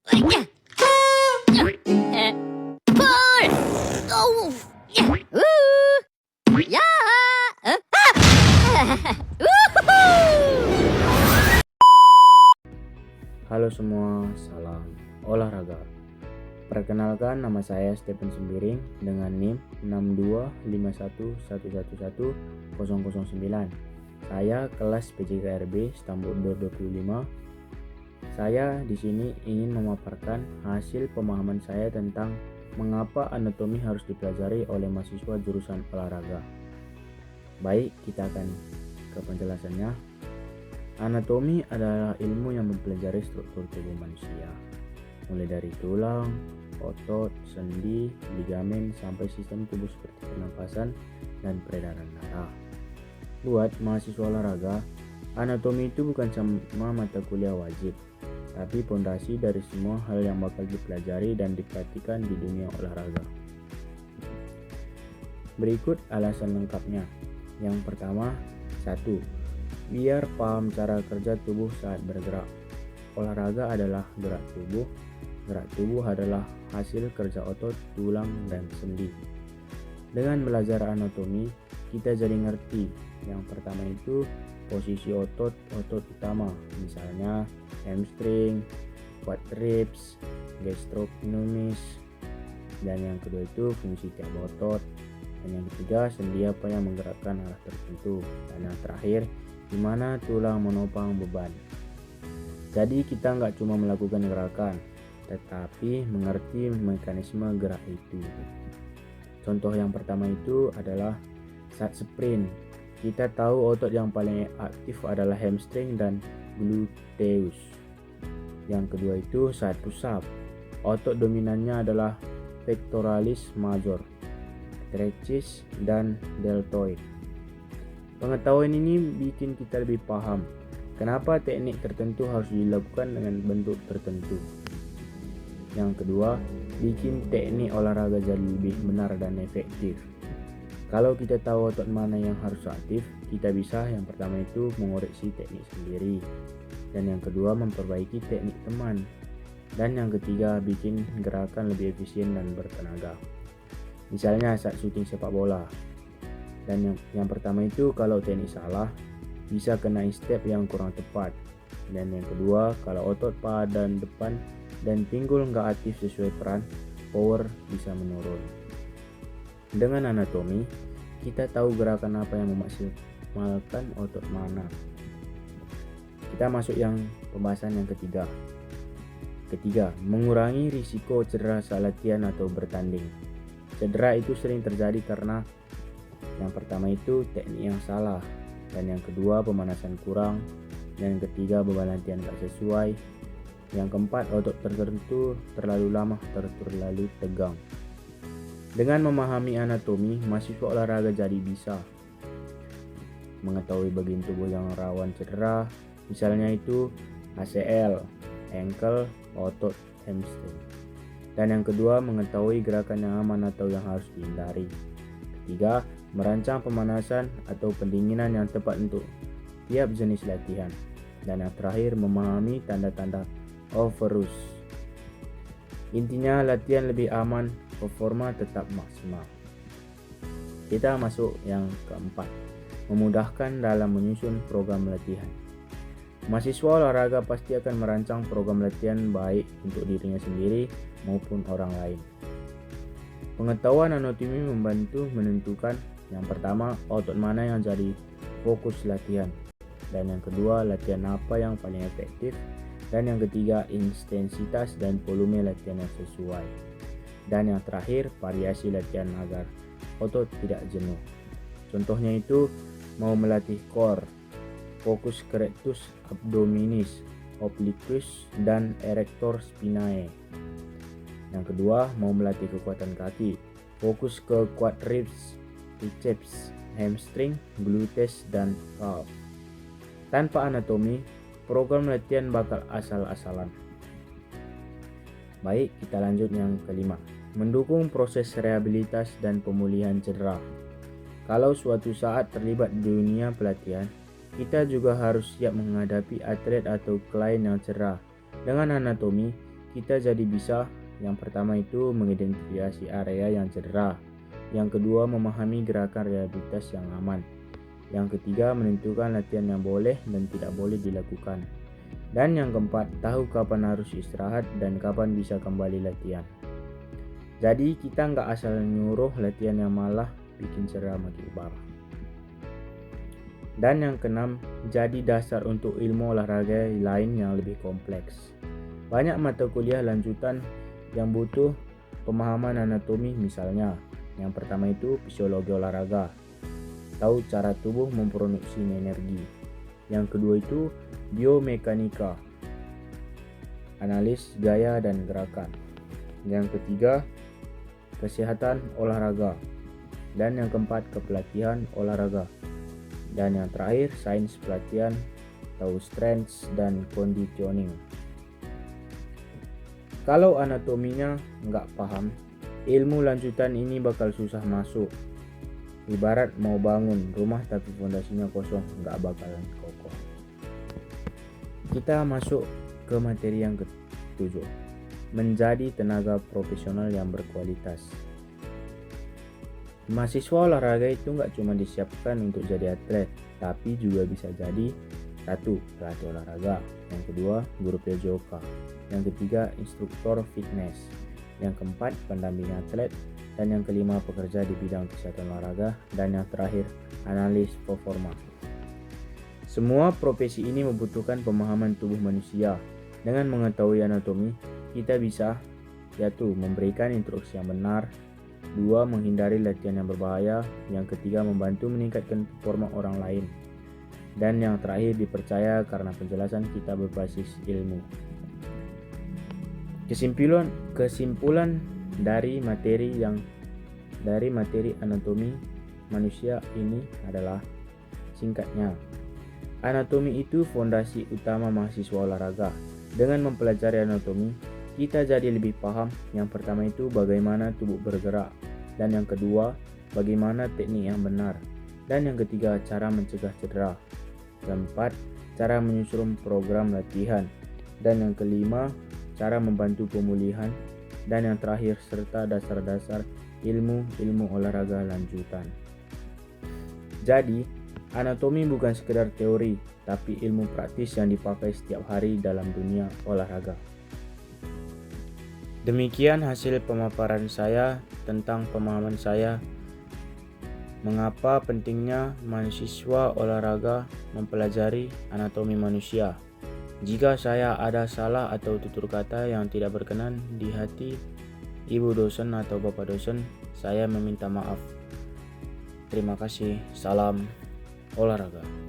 Pul! Oh! Ya! Halo semua, salam olahraga. Perkenalkan, nama saya Stephen Sembiring dengan NIM 62511111009. Saya kelas PJKRB Stambul 25. Saya di sini ingin memaparkan hasil pemahaman saya tentang mengapa anatomi harus dipelajari oleh mahasiswa jurusan olahraga. Baik, kita akan ke penjelasannya. Anatomi adalah ilmu yang mempelajari struktur tubuh manusia, mulai dari tulang, otot, sendi, ligamen, sampai sistem tubuh seperti pernapasan dan peredaran darah. Buat mahasiswa olahraga, anatomi itu bukan cuma mata kuliah wajib, tapi pondasi dari semua hal yang bakal dipelajari dan diperhatikan di dunia olahraga. Berikut alasan lengkapnya. Yang pertama, 1. Biar paham cara kerja tubuh saat bergerak. Olahraga adalah gerak tubuh. Gerak tubuh adalah hasil kerja otot, tulang, dan sendi. Dengan belajar anatomi, kita jadi ngerti. Yang pertama itu posisi otot utama, misalnya hamstring, quadriceps, gastrocnemius. Dan yang kedua itu fungsi tiap otot. Dan yang ketiga, sendi apa yang menggerakkan arah tertentu. Dan yang terakhir, di mana tulang menopang beban. Jadi kita nggak cuma melakukan gerakan, tetapi mengerti mekanisme gerak itu. Contoh yang pertama itu adalah saat sprint. Kita tahu otot yang paling aktif adalah hamstring dan gluteus. Yang kedua itu saat push up. Otot dominannya adalah pectoralis major, trapezius, dan deltoid. Pengetahuan ini bikin kita lebih paham kenapa teknik tertentu harus dilakukan dengan bentuk tertentu. Yang kedua, bikin teknik olahraga jadi lebih benar dan efektif. Kalau kita tahu otot mana yang harus aktif, kita bisa yang pertama itu mengoreksi teknik sendiri. Dan yang kedua, memperbaiki teknik teman. Dan yang ketiga, bikin gerakan lebih efisien dan bertenaga. Misalnya saat syuting sepak bola. Dan yang pertama itu kalau teknik salah, bisa kena step yang kurang tepat. Dan yang kedua, kalau otot paha dan depan dan pinggul nggak aktif sesuai peran, power bisa menurun. Dengan anatomi, kita tahu gerakan apa yang memaksimalkan otot mana. Kita masuk yang pembahasan yang ketiga. Ketiga, mengurangi risiko cedera saat latihan atau bertanding. Cedera itu sering terjadi karena yang pertama itu teknik yang salah, dan yang kedua pemanasan kurang, dan yang ketiga beban latihan tak sesuai, yang keempat otot tertentu terlalu lama atau terlalu tegang. Dengan memahami anatomi, mahasiswa olahraga jadi bisa mengetahui bagian tubuh yang rawan cedera, misalnya itu ACL, ankle, otot hamstring. Dan yang kedua, mengetahui gerakan yang aman atau yang harus dihindari. Ketiga, merancang pemanasan atau pendinginan yang tepat untuk tiap jenis latihan. Dan yang terakhir, memahami tanda-tanda overuse. Intinya latihan lebih aman, performa tetap maksimal. Kita masuk yang keempat, memudahkan dalam menyusun program latihan. Mahasiswa olahraga pasti akan merancang program latihan baik untuk dirinya sendiri maupun orang lain. Pengetahuan anatomi membantu menentukan yang pertama, otot mana yang jadi fokus latihan. Dan yang kedua, latihan apa yang paling efektif. Dan yang ketiga, intensitas dan volume latihan yang sesuai. Dan yang terakhir, variasi latihan agar otot tidak jenuh. Contohnya itu, mau melatih core, fokus ke rectus abdominis, obliquus, dan erector spinae. Yang kedua, mau melatih kekuatan kaki, fokus ke quadriceps, triceps, hamstring, gluteus, dan calf. Tanpa anatomi, program latihan bakal asal-asalan. Baik, kita lanjut yang kelima. Mendukung proses rehabilitas dan pemulihan cedera. Kalau suatu saat terlibat di dunia pelatihan, kita juga harus siap menghadapi atlet atau klien yang cedera. Dengan anatomi, kita jadi bisa yang pertama itu mengidentifikasi area yang cedera, yang kedua memahami gerakan rehabilitas yang aman, yang ketiga menentukan latihan yang boleh dan tidak boleh dilakukan, dan yang keempat tahu kapan harus istirahat dan kapan bisa kembali latihan. Jadi kita nggak asal nyuruh latihan yang malah bikin cedera makin parah. Dan yang keenam, jadi dasar untuk ilmu olahraga lain yang lebih kompleks. Banyak mata kuliah lanjutan yang butuh pemahaman anatomi, misalnya yang pertama itu fisiologi olahraga, tahu cara tubuh memproduksi energi. Yang kedua itu biomekanika, analis gaya dan gerakan. Yang ketiga kesehatan olahraga, dan yang keempat kepelatihan olahraga, dan yang terakhir sains pelatihan, tahu strength dan conditioning. Kalau anatominya nggak paham, ilmu lanjutan ini bakal susah masuk. Ibarat mau bangun rumah tapi fondasinya kosong, nggak bakalan kokoh. Kita masuk ke materi yang ketujuh, menjadi tenaga profesional yang berkualitas. Mahasiswa olahraga itu nggak cuma disiapkan untuk jadi atlet, tapi juga bisa jadi satu, pelatih olahraga, yang kedua, guru PJOK, yang ketiga, instruktur fitness, yang keempat, pendamping atlet, dan yang kelima, pekerja di bidang kesehatan olahraga, dan yang terakhir, analis performa. Semua profesi ini membutuhkan pemahaman tubuh manusia. Dengan mengetahui anatomi, kita bisa yaitu memberikan instruksi yang benar, dua, menghindari latihan yang berbahaya, yang ketiga, membantu meningkatkan performa orang lain, dan yang terakhir dipercaya karena penjelasan kita berbasis ilmu. Kesimpulan dari materi anatomi manusia ini adalah, singkatnya, anatomi itu fondasi utama mahasiswa olahraga. Dengan mempelajari anatomi, kita jadi lebih paham. Yang pertama itu bagaimana tubuh bergerak, dan yang kedua bagaimana teknik yang benar, dan yang ketiga cara mencegah cedera, keempat cara menyusun program latihan, dan yang kelima cara membantu pemulihan, dan yang terakhir serta dasar-dasar ilmu olahraga lanjutan. Jadi anatomi bukan sekedar teori, tapi ilmu praktis yang dipakai setiap hari dalam dunia olahraga. Demikian hasil pemaparan saya tentang pemahaman saya mengapa pentingnya mahasiswa olahraga mempelajari anatomi manusia. Jika saya ada salah atau tutur kata yang tidak berkenan di hati ibu dosen atau bapak dosen, saya meminta maaf. Terima kasih. Salam olahraga.